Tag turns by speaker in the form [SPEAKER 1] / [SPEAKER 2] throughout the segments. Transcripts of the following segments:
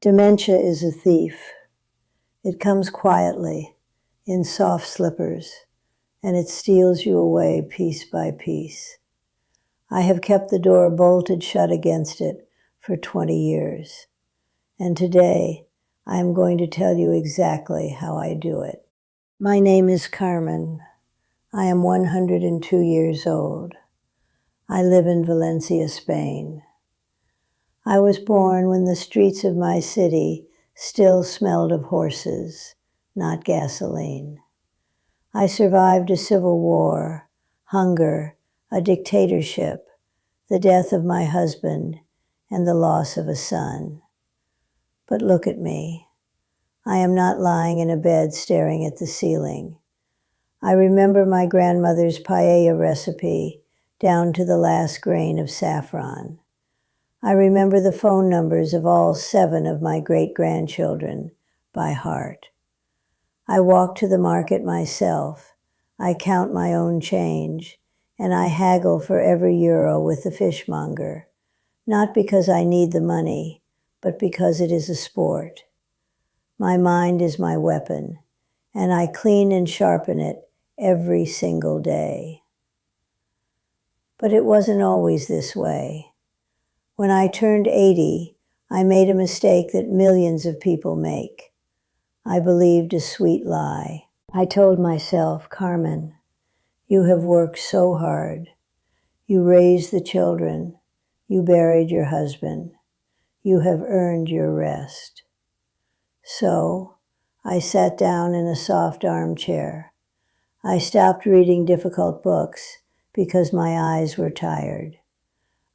[SPEAKER 1] Dementia is a thief. It comes quietly, in soft slippers, and it steals you away piece by piece. I have kept the door bolted shut against it for 20 years, and today I am going to tell you exactly how I do it. My name is Carmen. I am 102 years old. I live in Valencia, Spain. I was born when the streets of my city still smelled of horses, not gasoline. I survived a civil war, hunger, a dictatorship, the death of my husband, and the loss of a son. But look at me. I am not lying in a bed staring at the ceiling. I remember my grandmother's paella recipe down to the last grain of saffron. I remember the phone numbers of all 7 of my great-grandchildren by heart. I walk to the market myself. I count my own change, and I haggle for every euro with the fishmonger, not because I need the money, but because it is a sport. My mind is my weapon, and I clean and sharpen it every single day. But it wasn't always this way. When I turned 80, I made a mistake that millions of people make. I believed a sweet lie. I told myself, Carmen, you have worked so hard. You raised the children. You buried your husband. You have earned your rest. So I sat down in a soft armchair. I stopped reading difficult books because my eyes were tired.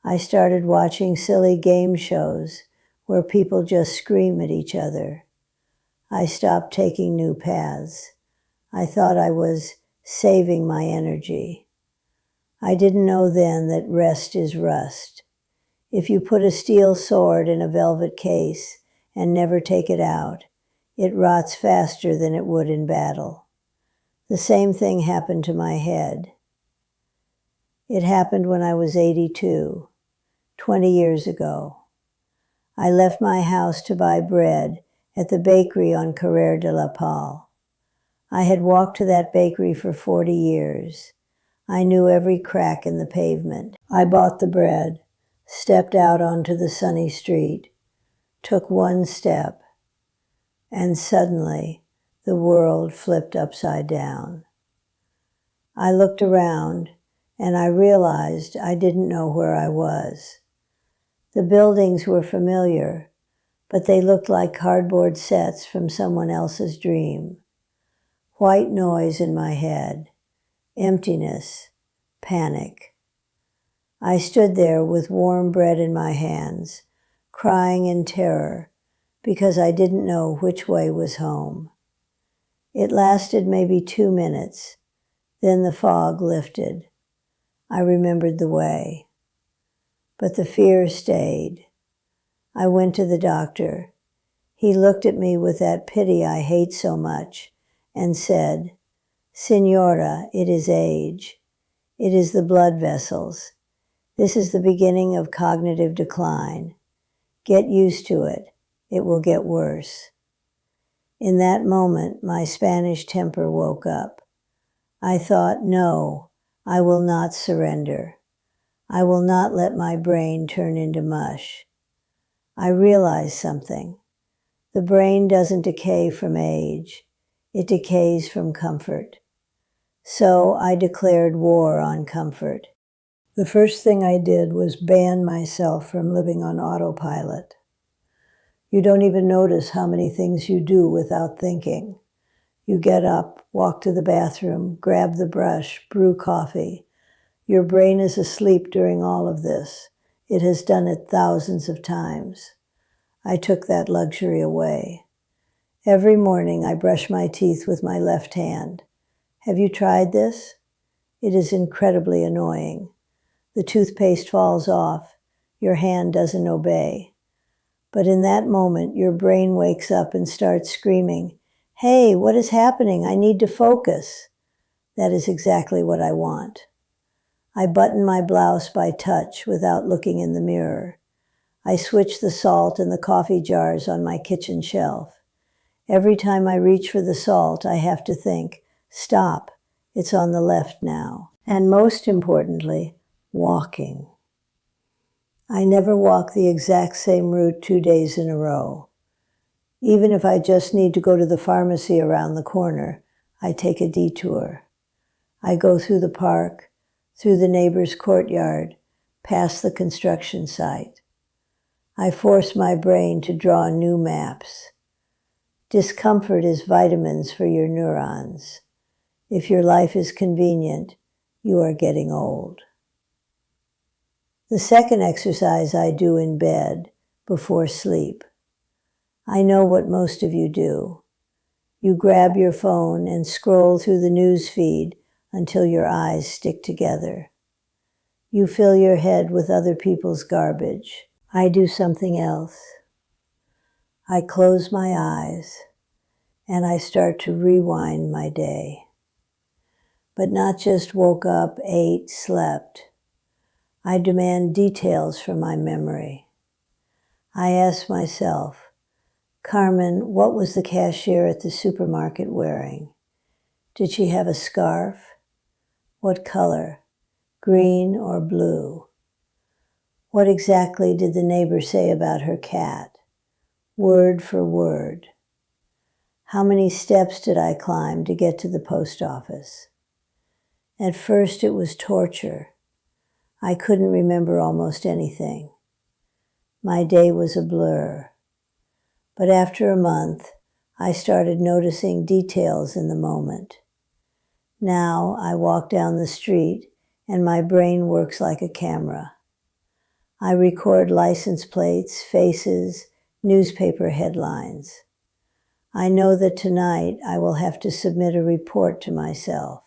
[SPEAKER 1] I started watching silly game shows where people just scream at each other. I stopped taking new paths. I thought I was saving my energy. I didn't know then that rest is rust. If you put a steel sword in a velvet case and never take it out, it rots faster than it would in battle. The same thing happened to my head. It happened when I was 82. 20 years ago. I left my house to buy bread at the bakery on Carrer de la Pal. I had walked to that bakery for 40 years. I knew every crack in the pavement. I bought the bread, stepped out onto the sunny street, took one step, and suddenly the world flipped upside down. I looked around and I realized I didn't know where I was. The buildings were familiar, but they looked like cardboard sets from someone else's dream. White noise in my head, emptiness, panic. I stood there with warm bread in my hands, crying in terror because I didn't know which way was home. It lasted maybe 2 minutes. Then the fog lifted. I remembered the way. But the fear stayed. I went to the doctor. He looked at me with that pity I hate so much and said, Señora, it is age. It is the blood vessels. This is the beginning of cognitive decline. Get used to it. It will get worse. In that moment, my Spanish temper woke up. I thought, no, I will not surrender. I will not let my brain turn into mush. I realized something. The brain doesn't decay from age. It decays from comfort. So I declared war on comfort. The first thing I did was ban myself from living on autopilot. You don't even notice how many things you do without thinking. You get up, walk to the bathroom, grab the brush, brew coffee. Your brain is asleep during all of this. It has done it thousands of times. I took that luxury away. Every morning I brush my teeth with my left hand. Have you tried this? It is incredibly annoying. The toothpaste falls off. Your hand doesn't obey. But in that moment, your brain wakes up and starts screaming, "Hey, what is happening? I need to focus." That is exactly what I want. I button my blouse by touch without looking in the mirror. I switch the salt in the coffee jars on my kitchen shelf. Every time I reach for the salt, I have to think, stop, it's on the left now. And most importantly, walking. I never walk the exact same route 2 days in a row. Even if I just need to go to the pharmacy around the corner, I take a detour. I go through the park, through the neighbor's courtyard, past the construction site. I force my brain to draw new maps. Discomfort is vitamins for your neurons. If your life is convenient, you are getting old. The second exercise I do in bed, before sleep. I know what most of you do. You grab your phone and scroll through the news feed until your eyes stick together. You fill your head with other people's garbage. I do something else. I close my eyes and I start to rewind my day. But not just woke up, ate, slept. I demand details from my memory. I ask myself, Carmen, what was the cashier at the supermarket wearing? Did she have a scarf? What color? Green or blue? What exactly did the neighbor say about her cat? Word for word. How many steps did I climb to get to the post office? At first it was torture. I couldn't remember almost anything. My day was a blur. But after a month, I started noticing details in the moment. Now I walk down the street and my brain works like a camera. I record license plates, faces, newspaper headlines. I know that tonight I will have to submit a report to myself.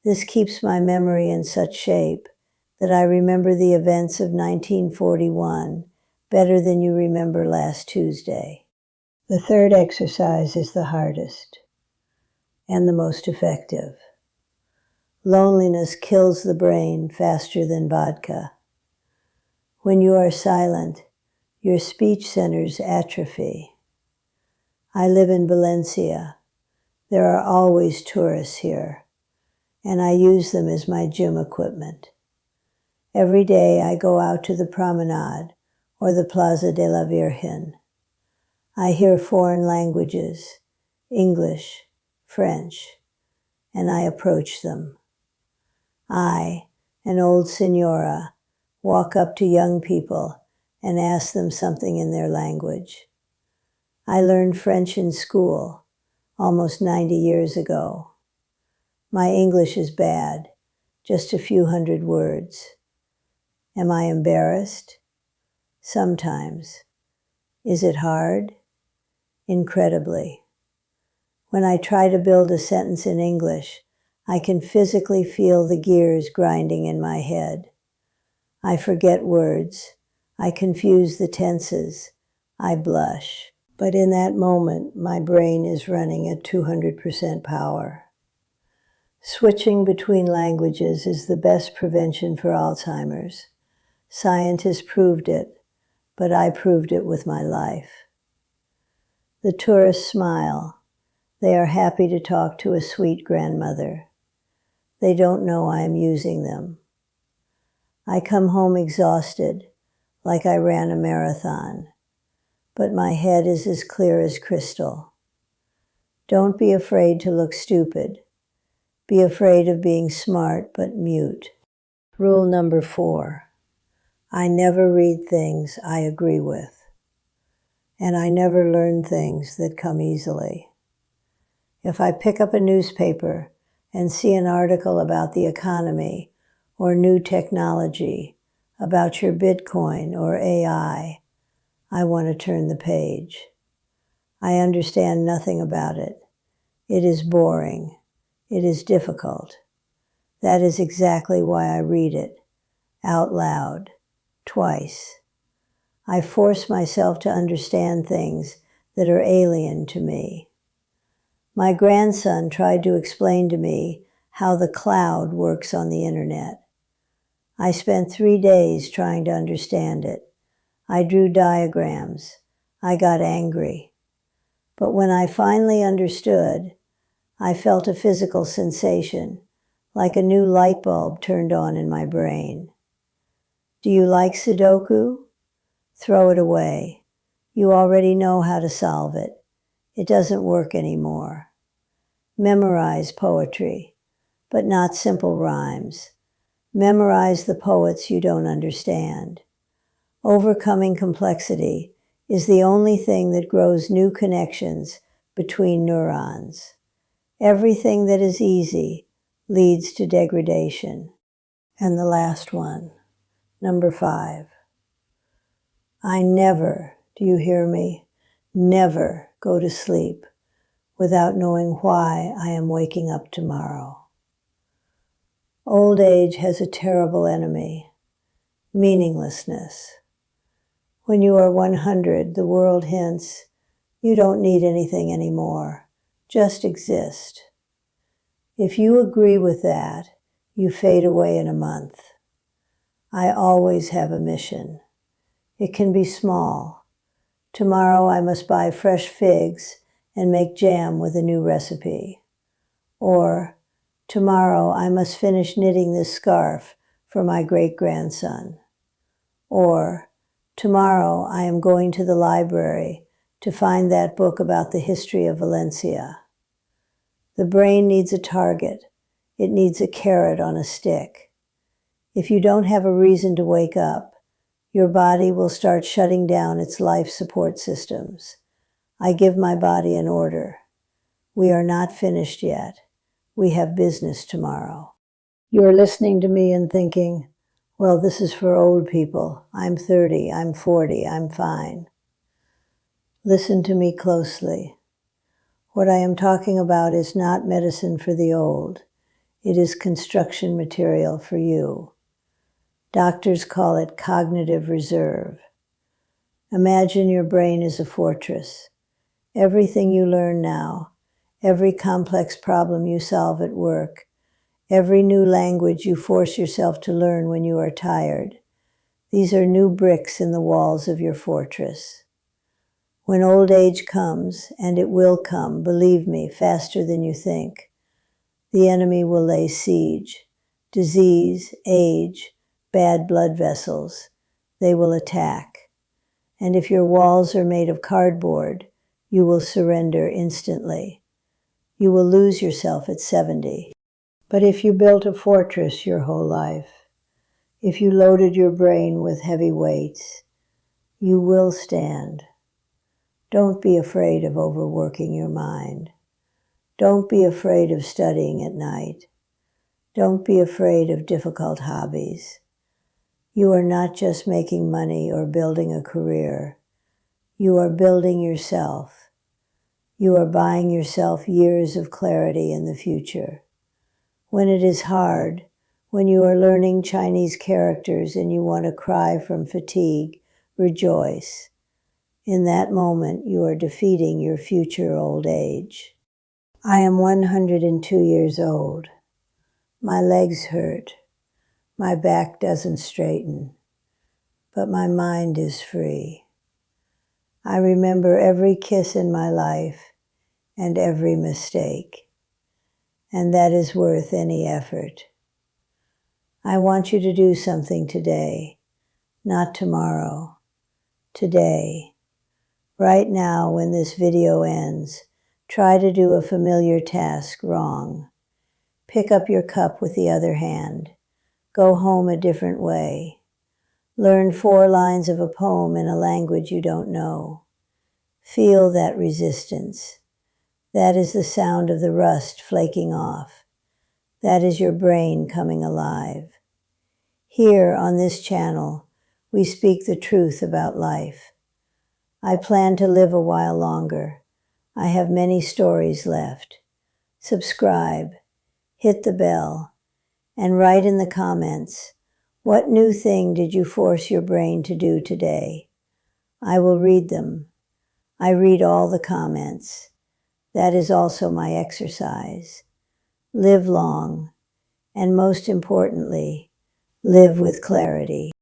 [SPEAKER 1] This keeps my memory in such shape that I remember the events of 1941 better than you remember last Tuesday. The third exercise is the hardest and the most effective. Loneliness kills the brain faster than vodka. When you are silent, your speech centers atrophy. I live in Valencia. There are always tourists here, and I use them as my gym equipment. Every day I go out to the promenade or the Plaza de la Virgen. I hear foreign languages, English, French, and I approach them. I, an old señora, walk up to young people and ask them something in their language. I learned French in school almost 90 years ago. My English is bad, just a few hundred words. Am I embarrassed? Sometimes. Is it hard? Incredibly. When I try to build a sentence in English, I can physically feel the gears grinding in my head. I forget words. I confuse the tenses. I blush. But in that moment, my brain is running at 200% power. Switching between languages is the best prevention for Alzheimer's. Scientists proved it, but I proved it with my life. The tourists smile. They are happy to talk to a sweet grandmother. They don't know I am using them. I come home exhausted, like I ran a marathon, but my head is as clear as crystal. Don't be afraid to look stupid. Be afraid of being smart but mute. Rule number 4. I never read things I agree with, and I never learn things that come easily. If I pick up a newspaper and see an article about the economy or new technology, about your Bitcoin or AI, I want to turn the page. I understand nothing about it. It is boring. It is difficult. That is exactly why I read it, out loud, twice. I force myself to understand things that are alien to me. My grandson tried to explain to me how the cloud works on the internet. I spent 3 days trying to understand it. I drew diagrams. I got angry. But when I finally understood, I felt a physical sensation, like a new light bulb turned on in my brain. Do you like Sudoku? Throw it away. You already know how to solve it. It doesn't work anymore. Memorize poetry, but not simple rhymes. Memorize the poets you don't understand. Overcoming complexity is the only thing that grows new connections between neurons. Everything that is easy leads to degradation. And the last one, number 5. I never, do you hear me? Never go to sleep without knowing why I am waking up tomorrow. Old age has a terrible enemy, meaninglessness. When you are 100, the world hints, you don't need anything anymore, just exist. If you agree with that, you fade away in a month. I always have a mission. It can be small. Tomorrow I must buy fresh figs and make jam with a new recipe. Or, tomorrow I must finish knitting this scarf for my great-grandson. Or, tomorrow I am going to the library to find that book about the history of Valencia. The brain needs a target. It needs a carrot on a stick. If you don't have a reason to wake up, your body will start shutting down its life support systems. I give my body an order. We are not finished yet. We have business tomorrow. You're listening to me and thinking, well, this is for old people. I'm 30, I'm 40, I'm fine. Listen to me closely. What I am talking about is not medicine for the old. It is construction material for you. Doctors call it cognitive reserve. Imagine your brain is a fortress. Everything you learn now, every complex problem you solve at work, every new language you force yourself to learn when you are tired, these are new bricks in the walls of your fortress. When old age comes, and it will come, believe me, faster than you think, the enemy will lay siege. Disease, age, bad blood vessels, they will attack. And if your walls are made of cardboard, you will surrender instantly. You will lose yourself at 70. But if you built a fortress your whole life, if you loaded your brain with heavy weights, you will stand. Don't be afraid of overworking your mind. Don't be afraid of studying at night. Don't be afraid of difficult hobbies. You are not just making money or building a career. You are building yourself. You are buying yourself years of clarity in the future. When it is hard, when you are learning Chinese characters and you want to cry from fatigue, rejoice. In that moment, you are defeating your future old age. I am 102 years old. My legs hurt. My back doesn't straighten. But my mind is free. I remember every kiss in my life and every mistake. And that is worth any effort. I want you to do something today, not tomorrow. Today. Right now, when this video ends, try to do a familiar task wrong. Pick up your cup with the other hand. Go home a different way. Learn 4 lines of a poem in a language you don't know. Feel that resistance. That is the sound of the rust flaking off. That is your brain coming alive. Here on this channel, we speak the truth about life. I plan to live a while longer. I have many stories left. Subscribe, hit the bell, and write in the comments, what new thing did you force your brain to do today? I will read them. I read all the comments. That is also my exercise. Live long, and most importantly, live with clarity.